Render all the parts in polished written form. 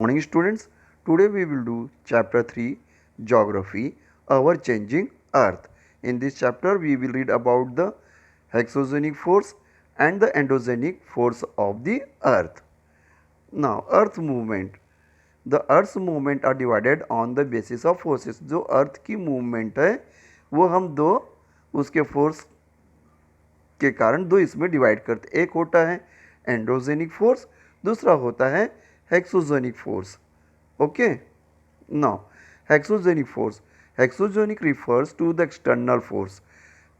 Morning students, today we will do chapter 3 Geography, our changing earth. In this chapter we will read about the hexogenic force and the endogenic force of the earth. Now earth movement. The earth's movement are divided on the basis of forces. जो अर्थ की movement है वो हम दो उसके force के कारण दो इसमें डिवाइड करते, एक होता है एंडोजेनिक फोर्स, दूसरा होता है exogenic force. Okay, now exogenic force. Exogenic refers to the external force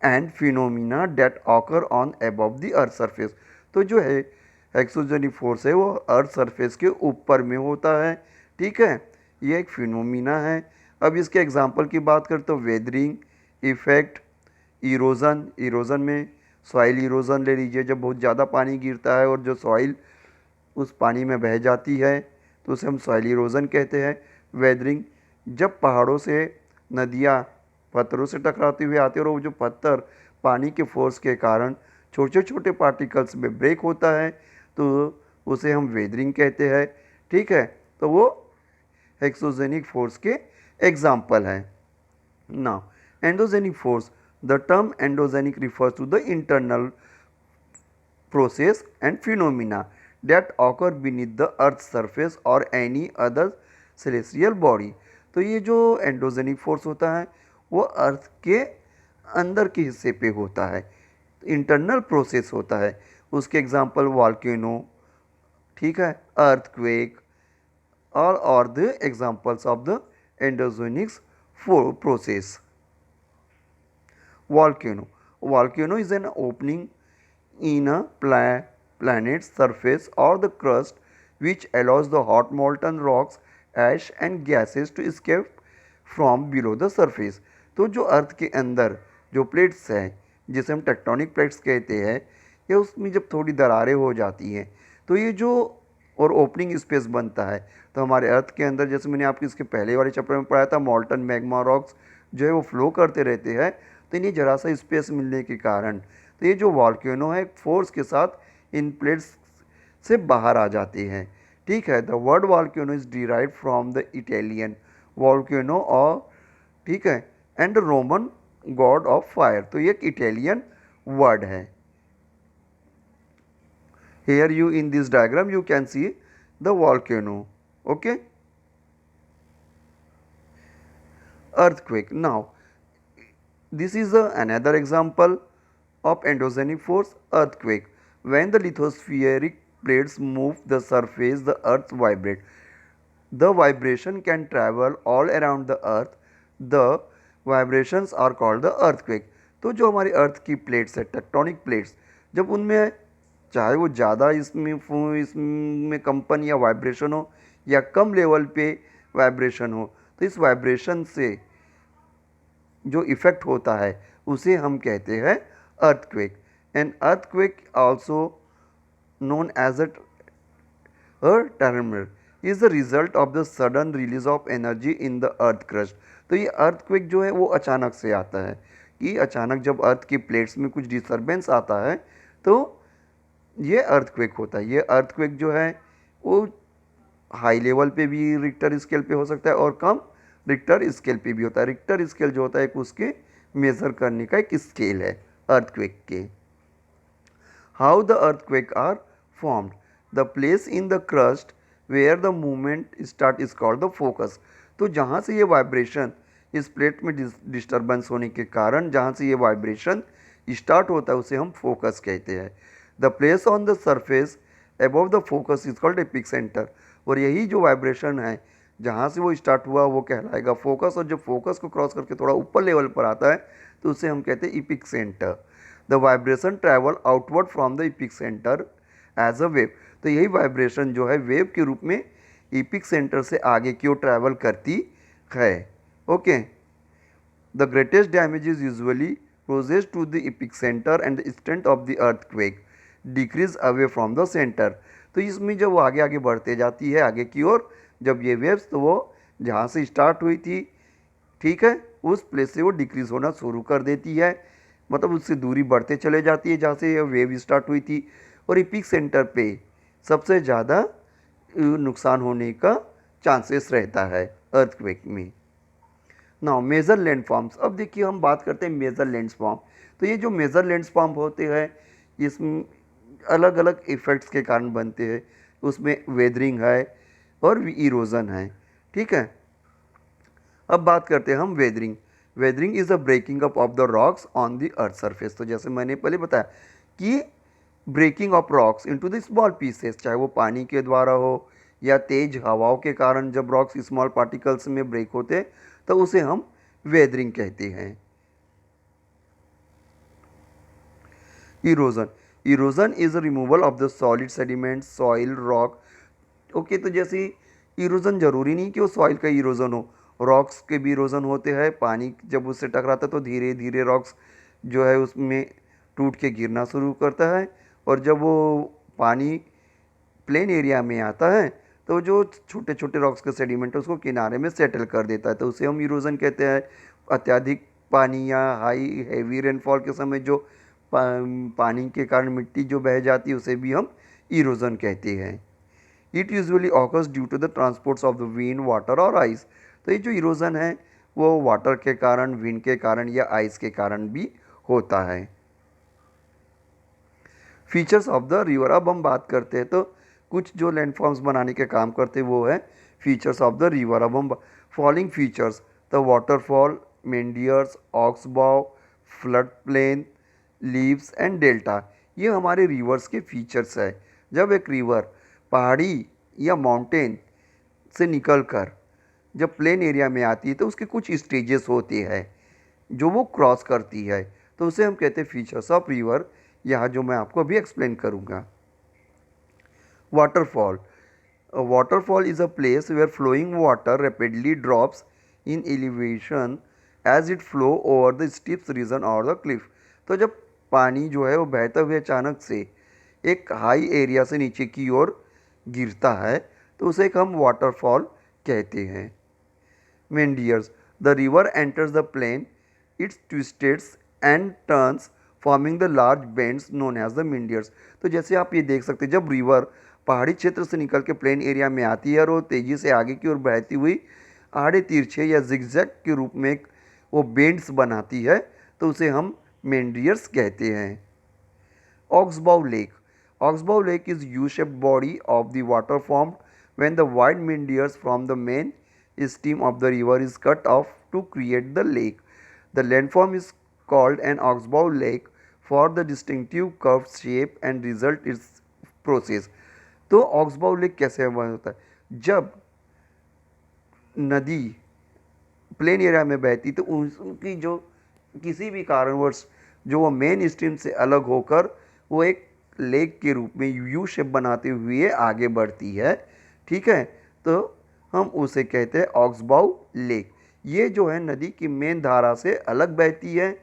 and phenomena that occur on above the earth surface. तो जो है हेक्सोजेनिक फोर्स है वो अर्थ सरफेस के ऊपर में होता है. ठीक है, ये एक फिनोमिना है. अब इसके एग्जांपल की बात करें तो वेदरिंग इफेक्ट, इरोजन. इरोजन में सॉइल इरोजन ले लीजिए, जब बहुत ज़्यादा पानी गिरता है और जो सॉइल उस पानी में बह जाती है तो उसे हम सॉइल इरोजन कहते हैं. वेदरिंग, जब पहाड़ों से नदियाँ पत्थरों से टकराते हुए आते हैं और वो जो पत्थर पानी के फोर्स के कारण छोटे छोटे पार्टिकल्स में ब्रेक होता है तो उसे हम वेदरिंग कहते हैं. ठीक है, तो वो हेक्सोजेनिक फोर्स के एग्जाम्पल है. Now endogenic force. The term endogenic refers to the internal process and phenomena that occur beneath the earth's surface or any other celestial body. तो ये जो एंडोजेनिक फोर्स होता है वो अर्थ के अंदर के हिस्से पे होता है, इंटरनल प्रोसेस होता है. उसके एग्जांपल वॉल्केनो, ठीक है, अर्थक्वेक, और the examples of the endogenics process. Volcano. Volcano is an opening in a planet's surface or the crust which allows the hot molten rocks, ash and gases to escape from below the surface. तो जो अर्थ के अंदर जो plates हैं जिसे हम tectonic plates कहते हैं, ये उसमें जब थोड़ी दरारें हो जाती हैं तो ये जो और ओपनिंग स्पेस बनता है. तो हमारे अर्थ के अंदर, जैसे मैंने आपके इसके पहले वाले चैप्टर में पढ़ाया था, मॉल्टन मैग्मा रॉक्स जो है वो फ्लो करते रहते हैं. तो इन्हें जरा सा स्पेस मिलने के कारण तो ये जो वॉल्केनो है फोर्स के साथ इन प्लेट्स से बाहर आ जाते हैं. ठीक है, the word volcano is derive from the Italian volcano और, ठीक है, and Roman God of fire. तो ये एक इटालियन वर्ड है. Here you in this diagram you can see the volcano. Okay, earthquake. Now this is another example of endogenic force, earthquake. When the lithospheric plates move the surface, the earth vibrate. The vibration can travel all around the earth. The vibrations are called the earthquake. तो जो हमारी अर्थ की plates है, tectonic plates, जब उनमें चाहे वो ज़्यादा इसमें कंपन या वाइब्रेशन हो या कम लेवल पे वाइब्रेशन हो, तो इस वाइब्रेशन से जो इफ़ेक्ट होता है उसे हम कहते हैं earthquake. And earthquake also known as a tremor is the result of the sudden release of energy in the earth crust. तो ये अर्थक्वेक जो है वो अचानक से आता है कि अचानक जब अर्थ की प्लेट्स में कुछ डिस्टर्बेंस आता है तो ये अर्थक्वेक होता है. ये अर्थक्वेक जो है वो हाई लेवल पे भी रिक्टर स्केल पे हो सकता है और कम रिक्टर स्केल पे भी होता है. रिक्टर स्केल जो होता है एक उसके मेज़र करने का एक स्केल है अर्थक्वेक के. How the earthquake are formed. The place in the crust where the movement start is called the focus. तो जहाँ से ये वाइब्रेशन इस प्लेट में डिस्टर्बेंस होने के कारण जहाँ से ये वाइब्रेशन स्टार्ट होता है उसे हम फोकस कहते हैं. The place on the surface above the focus is called epic centre. और यही जो वाइब्रेशन है जहाँ से वो स्टार्ट हुआ वो कहलाएगा फोकस, और जब फोकस को क्रॉस करके थोड़ा ऊपर लेवल पर आता है तो उसे हम कहते हैं epicentre. The vibration travel outward from the epicentre as a wave. तो यही वाइब्रेशन जो है वेव के रूप में इपिक सेंटर से आगे की ओर ट्रैवल करती है. Okay, the greatest damage is usually closest to the epicenter and the extent of the earthquake decrease away from the center. तो इसमें जब वो आगे आगे बढ़ते जाती है आगे की ओर, जब ये वेव्स, तो वो जहाँ से स्टार्ट हुई थी, ठीक है, उस प्लेस से वो डिक्रीज होना शुरू कर देती है. मतलब उससे दूरी बढ़ते चले जाती है जहाँ से ये वेव स्टार्ट हुई थी. और एपिक सेंटर पे सबसे ज़्यादा नुकसान होने का चांसेस रहता है अर्थक्वेक में। नाउ मेजर लैंडफॉर्म्स, अब देखिए हम बात करते हैं मेजर लैंडफॉर्म। तो ये जो मेजर लैंडफॉर्म होते हैं इसमें अलग अलग इफ़ेक्ट्स के कारण बनते हैं। उसमें वेदरिंग है और इरोजन है, ठीक है। अब बात करते हैं हम weathering. Weathering is a breaking up of the rocks on the earth surface. तो जैसे मैंने पहले बताया कि breaking off rocks into the small pieces, चाहे वो पानी के द्वारा हो या तेज हवाओं के कारण जब रॉक्स स्मॉल पार्टिकल्स में ब्रेक होते हैं तो उसे हम वेदरिंग कहते हैं। Erosion, erosion is removal of the solid sediment soil rock. Okay, तो जैसे इरोजन जरूरी नहीं कि वो सॉइल का इरोजन हो, रॉक्स के भी इरोजन होते हैं। पानी जब उससे टकराता है तो धीरे धीरे रॉक्स जो है उसमें टूट के गिरना शुरू करता है, और जब वो पानी प्लेन एरिया में आता है तो जो छोटे छोटे रॉक्स के सेडिमेंट है उसको किनारे में सेटल कर देता है, तो उसे हम इरोजन कहते हैं। अत्यधिक पानी या हाई हैवी रेनफॉल के समय जो पानी के कारण मिट्टी जो बह जाती है उसे भी हम इरोजन कहते हैं। It usually occurs due to the transports of the wind water और आइस। तो ये जो इरोजन है वो वाटर के कारण, विंड के कारण या आइस के कारण भी होता है। फीचर्स ऑफ द रिवर, अब हम बात करते हैं तो कुछ जो लैंडफॉर्म्स बनाने के काम करते हैं वो है फीचर्स ऑफ द रिवर। अब हम following features, the waterfall, meanders, oxbow, flood plain, levees and delta, ये हमारे रिवर्स के फीचर्स है। जब एक रिवर पहाड़ी या माउंटेन से निकलकर जब प्लेन एरिया में आती है तो उसके कुछ स्टेजेस होते हैं जो वो क्रॉस करती है, तो उसे हम कहते हैं फीचर्स ऑफ रिवर। यहाँ जो मैं आपको अभी एक्सप्लेन करूँगा। Waterfall, a waterfall is a place where flowing water rapidly drops in elevation as it flow over the steep region or the cliff। तो जब पानी जो है वो बहते हुए अचानक से एक हाई एरिया से नीचे की ओर गिरता है तो उसे एक हम वाटरफॉल कहते हैं। Meanders, the river enters the plain, it twists and turns forming the large bends known as the meanders. तो जैसे आप ये देख सकते हैं जब रिवर पहाड़ी क्षेत्र से निकल के प्लेन एरिया में आती है और वो तेज़ी से आगे की ओर बहती हुई आड़े तिरछे या जिगजैग के रूप में वो बेंड्स बनाती है तो उसे हम मेंडियर्स कहते हैं। Oxbow lake, oxbow lake is U shaped body of the water formed when the wide meanders from the main stream of the river is cut off to create the lake. The landform is called an oxbow lake for the distinctive curved shape and result its process। तो ऑक्सबाउ lake कैसे होता है, जब नदी plain area में बहती तो उनकी जो किसी भी कारणवश जो वो मेन स्ट्रीम से अलग होकर वो एक लेक के रूप में यू शेप बनाते हुए आगे बढ़ती है, ठीक है। तो हम उसे कहते हैं ऑक्सबाउ लेक। ये जो है नदी की मेन धारा से अलग बहती है,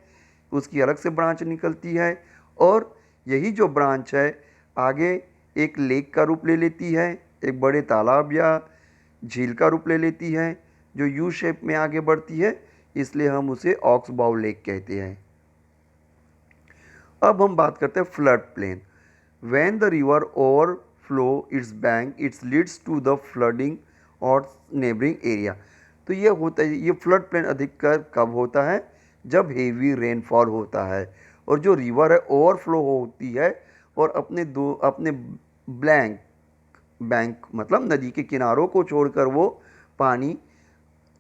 उसकी अलग से ब्रांच निकलती है और यही जो ब्रांच है आगे एक लेक का रूप ले लेती है, एक बड़े तालाब या झील का रूप ले लेती है जो यू शेप में आगे बढ़ती है, इसलिए हम उसे ऑक्सबाउ लेक कहते हैं। अब हम बात करते हैं flood plain. When the river overflow its bank its leads to the flooding और नेबरिंग एरिया। तो ये होता है, ये फ्लड प्लेन अधिकतर कब होता है, जब हेवी रेनफॉल होता है और जो रिवर है ओवरफ्लो होती है और अपने ब्लैंक बैंक मतलब नदी के किनारों को छोड़कर वो पानी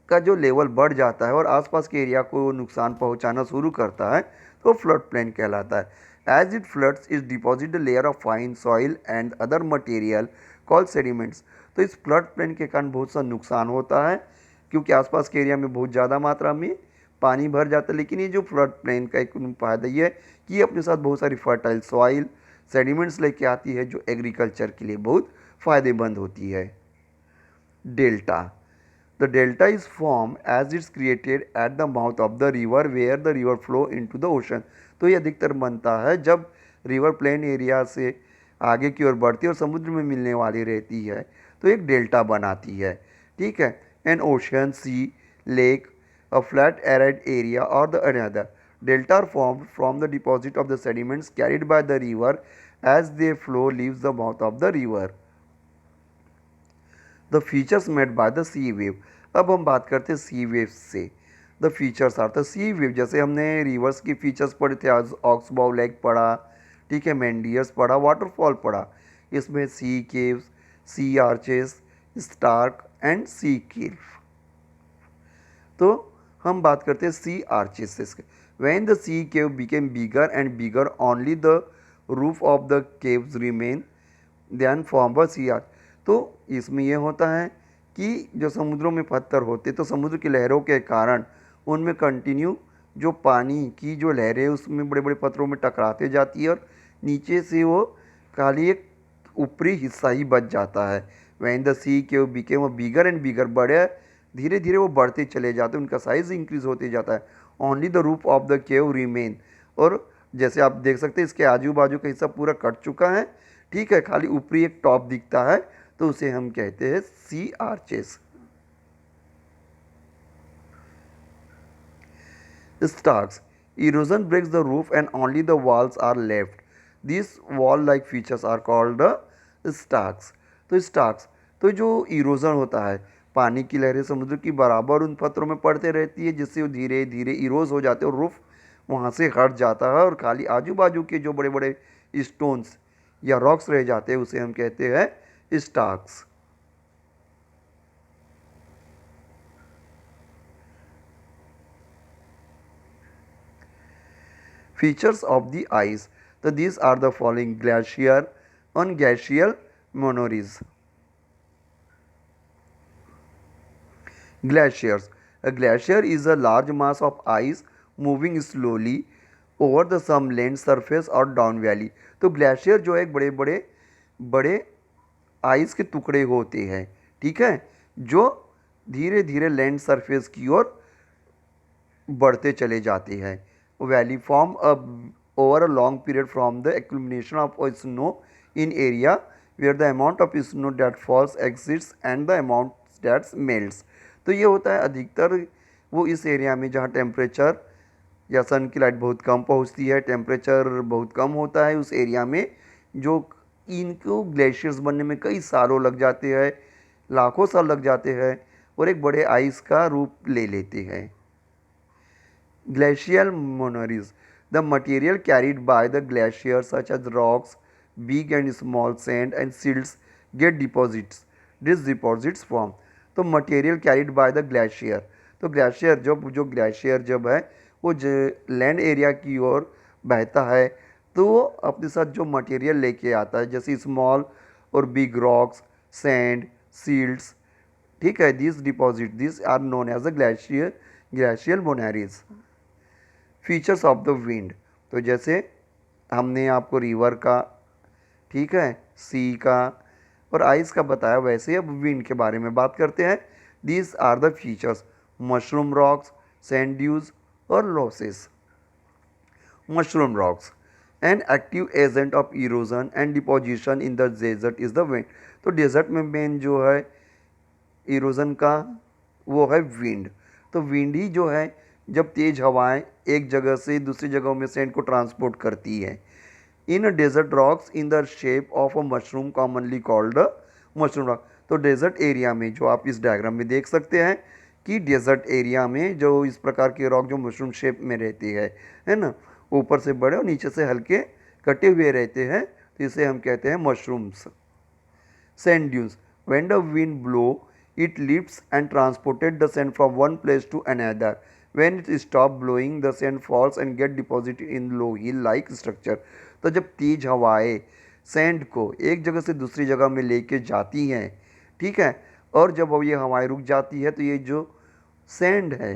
का जो लेवल बढ़ जाता है और आसपास के एरिया को नुकसान पहुंचाना शुरू करता है तो फ्लड प्लेन कहलाता है। As it floods is deposit the layer of fine soil and other material called sediments. तो इस फ्लड प्लेन के कारण बहुत सा नुकसान होता है क्योंकि आसपास के एरिया में बहुत ज़्यादा मात्रा में पानी भर जाता है, लेकिन ये जो फ्लड प्लेन का एक फायदा ये है कि ये अपने साथ बहुत सारी फर्टाइल सॉइल सेडिमेंट्स लेके आती है जो एग्रीकल्चर के लिए बहुत फ़ायदेमंद होती है। Delta, the delta is formed as it's created at the mouth of the river where the river flow into the ocean। तो ये अधिकतर बनता है जब रिवर प्लेन एरिया से आगे की ओर बढ़ती है और समुद्र में मिलने वाली रहती है तो एक डेल्टा बनाती है, ठीक है। An ocean, sea, lake, a flat arid area or the another delta are formed from the deposit of the sediments carried by the river as they flow leaves the mouth of the river। The features made by the sea wave. अब हम बात करते हैं sea wave से। The features are the sea wave, जैसे हमने reverse की features पढ़े थे, आज ऑक्सबाउ लेक पढ़ा, ठीक है, मेंडियस पढ़ा, वाटरफॉल पढ़ा। इसमें sea caves, sea arches, stack and sea cave. तो हम बात करते हैं सी आर्चेस से। When the sea cave became bigger and bigger only the roof of the caves remain then form a sea arch. तो इसमें यह होता है कि जो समुद्रों में पत्थर होते तो समुद्र की लहरों के कारण उनमें कंटिन्यू जो पानी की जो लहरें उसमें बड़े बड़े पत्थरों में टकराते जाती है और नीचे से वो खाली एक ऊपरी हिस्सा ही बच जाता है। When the sea cave became bigger and bigger, बड़े धीरे धीरे वो बढ़ते चले जाते हैं, उनका साइज इंक्रीज होते जाता है। Only the roof of the cave remain, और जैसे आप देख सकते हैं इसके आजू बाजू का हिस्सा पूरा कट चुका है, ठीक है, खाली ऊपरी एक टॉप दिखता है, तो उसे हम कहते हैं sea arches. Stacks. Erosion breaks the roof and only the walls are left. These wall-like features are called the stacks. तो stacks, तो जो इरोजन होता है, पानी की लहरें समुद्र की बराबर उन पत्थरों में पड़ते रहती है, जिससे वो धीरे धीरे इरोज हो जाते हैं और रूफ वहाँ से हट जाता है और खाली आजू बाजू के जो बड़े बड़े स्टोन्स या रॉक्स रह जाते हैं उसे हम कहते हैं stalks. Features of the ice. So these are the following: glacier and glacial monorails. Glaciers. A glacier is a large mass of ice moving slowly over the some land surface or down valley. तो glacier जो है बड़े बड़े बड़े ice के टुकड़े होते हैं, ठीक है, जो धीरे धीरे लैंड सरफेस की ओर बढ़ते चले जाते हैं। Valley form over a long period from the accumulation of snow in area where the amount of snow that falls exceeds and the amount that melts। तो ये होता है अधिकतर वो इस एरिया में जहाँ टेम्परेचर या सन की लाइट बहुत कम पहुँचती है, टेम्परेचर बहुत कम होता है, उस एरिया में जो इनको ग्लेशियर्स बनने में कई सालों लग जाते हैं, लाखों साल लग जाते हैं और एक बड़े आइस का रूप ले लेते हैं। Glacial moraines. The material carried by the glacier such as rocks, big and small sand and silts get deposits. These deposits form. तो material carried by the glacier, तो ग्लेशियर जब जो ग्लेशियर जब है वो लैंड एरिया की ओर बहता है तो वो अपने साथ जो मटेरियल लेके आता है जैसे स्मॉल और बिग रॉक्स, सैंड, सील्ट्स, ठीक है, this deposit this are known as the glacial moraines. Features of the wind, तो जैसे हमने आपको रिवर का, ठीक है, सी का और आइस का बताया, वैसे अब विंड के बारे में बात करते हैं। These are the features: mushroom rocks, sand dunes और loesses. Mushroom rocks, an active agent of erosion and deposition in the desert is the wind. तो डेजर्ट में मेन जो है इरोजन का वो है विंड। तो विंड ही जो है जब तेज़ हवाएं एक जगह से दूसरी जगहों में सैंड को ट्रांसपोर्ट करती है। In desert rocks in the shape of a mushroom commonly called mushroom rock. तो डेजर्ट एरिया में जो आप इस डायग्राम में देख सकते हैं कि डेजर्ट एरिया में जो इस प्रकार के रॉक जो मशरूम शेप में रहती है ना, ऊपर से बड़े और नीचे से हल्के कटे हुए रहते हैं, तो इसे हम कहते हैं mushrooms. Sand dunes. When the wind blow, it lifts and transported the sand from one place to another. When it stop blowing, the sand falls and get deposited in low hill-like structure. तो जब तेज हवाएं sand को एक जगह से दूसरी जगह में लेके जाती हैं, ठीक है, और जब अब ये हवाएं रुक जाती है तो ये जो सैंड है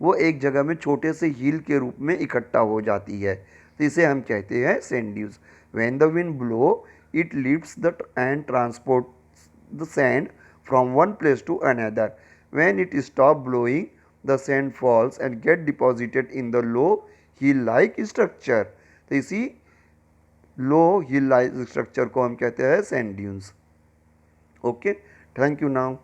वो एक जगह में छोटे से हिल के रूप में इकट्ठा हो जाती है, तो इसे हम कहते हैं sand dunes. When the wind blow, it lifts and transports the sand from one place to another. When it stops blowing, the sand falls and get deposited in the low hill-like structure. तो इसी लो हिल like structure को हम कहते हैं sand dunes. Okay, thank you now.